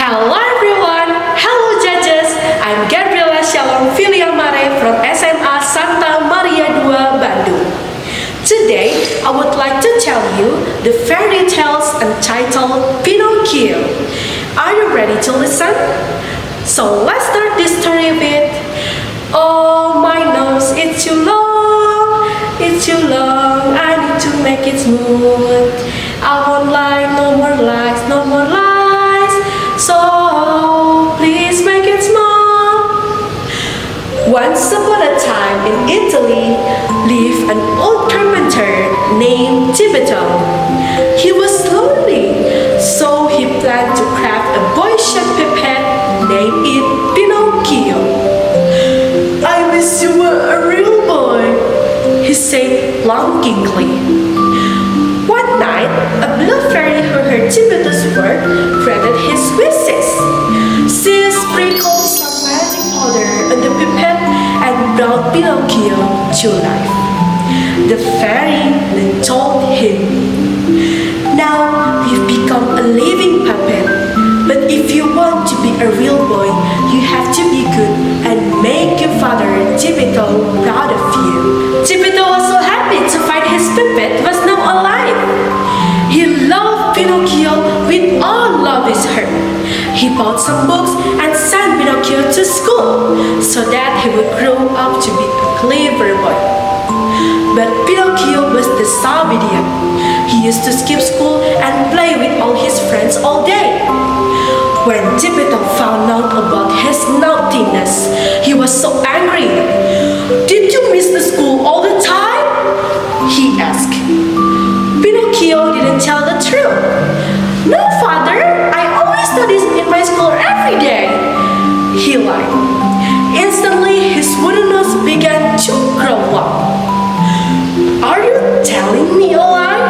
Hello everyone! Hello judges! I'm Gabbriela Shalom from SMA Santa Maria II, Bandung. Today, I would like to tell you the fairy tales entitled Pinocchio. Are you ready to listen? So let's start this story with Oh, my nose, it's too long, I need to make it smooth. I won't lie, no more lies, so please make it small. Once upon a time in Italy lived an old carpenter named Tibeto. He was lonely, so he planned to craft a boy-shaped puppet, named it Pinocchio. I wish you were a real boy, he said longingly. One night, a blue fairy who heard Tibeto's word granted his wishes. She sprinkled some magic powder on the puppet and brought Pinocchio to life. The fairy then told him, "Now you've become a living puppet, but if you want to be a real boy, you have to be good and make your father Tibeto proud of you." Tibeto was so happy to find his puppet was now alive. He loved Pinocchio with all of his heart. He bought some books and sent Pinocchio to school so that he would grow up to be a clever boy. But Pinocchio was disobedient. He used to skip school and play with all his friends all day. When Tibeto found out about his naughtiness, he was so angry. "Did you miss the school all the time?" he asked. Pinocchio didn't tell the truth. "No, father, I always study in my school every day," he lied. Instantly, his wooden nose began to grow up. "Are you telling me a lie?"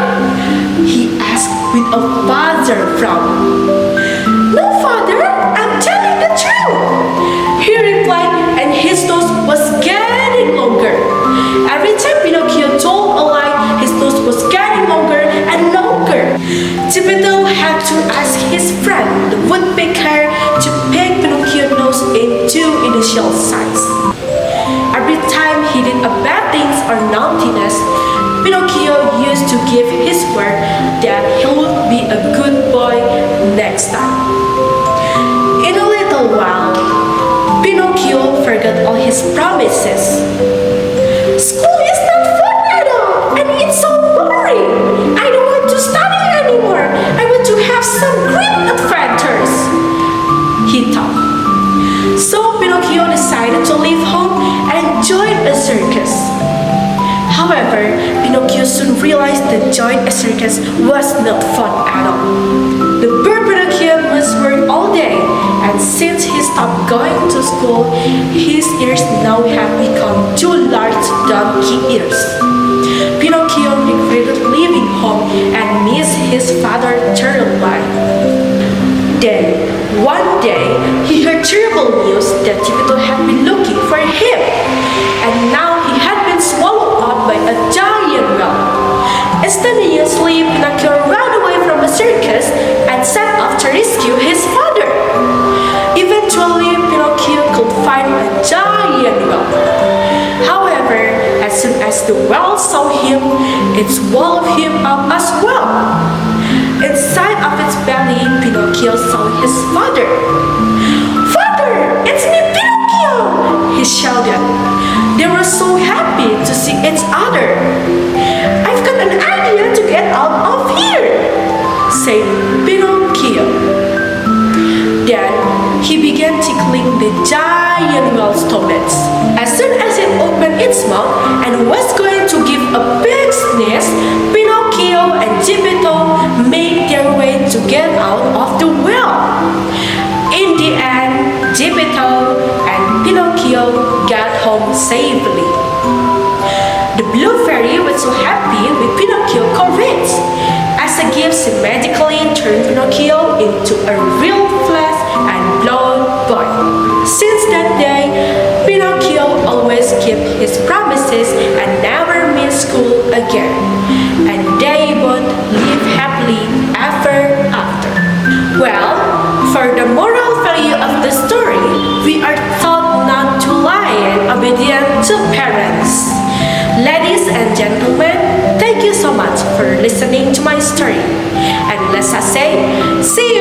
he asked with a father frown. "No, father, I'm telling the truth," he replied, and his nose was getting longer. Every time Pinocchio told a lie, his nose was getting longer and longer. Tibeto had to ask his friend, the woodpecker, to pick Pinocchio's nose into initial size. Every time he did a bad thing or naughtiness, Pinocchio used to give his word that he would be a good boy next time. In a little while, Pinocchio forgot all his promises. "School is not fun at all, and it's so boring. I don't want to study anymore. I want to have some great adventures," he thought. So Pinocchio decided to leave home and join a circus. However, Pinocchio soon realized that joining a circus was not fun at all. The poor Pinocchio must work all day, and since he stopped going to school, his ears now have become two large donkey ears. Pinocchio regretted leaving home and missed his father terribly. Then, one day, he heard terrible news that Tibeto had been looking for him, and now he had been swallowed up by a giant whale. Instantaneously, Pinocchio ran away from the circus and set off to rescue his father. Eventually, Pinocchio could find a giant whale. However, as soon as the whale saw him, it swallowed him up as well. Inside of its belly, Pinocchio saw his father. "Father, it's me, Pinocchio!" he shouted. They were so happy to see each other. "I've got an idea to get out of here," said Pinocchio. Then he began tickling the giant whale's stomach. As soon as it opened its mouth and was going to give a big sneeze, Pinocchio and Tibeto made their way to get out of the whale. In the end, Tibeto and Pinocchio got home safely. The blue fairy was so happy with Pinocchio's courage. As a gift, she magically turned Pinocchio into a real flesh and blood boy. Since that day, Pinocchio always kept his promises and never missed school again. And they both lived happily ever after. Well, For the moral value of the story, we are taught not to lie and obedient to parents. Ladies and gentlemen, thank you so much for listening to my story. And let's say, see you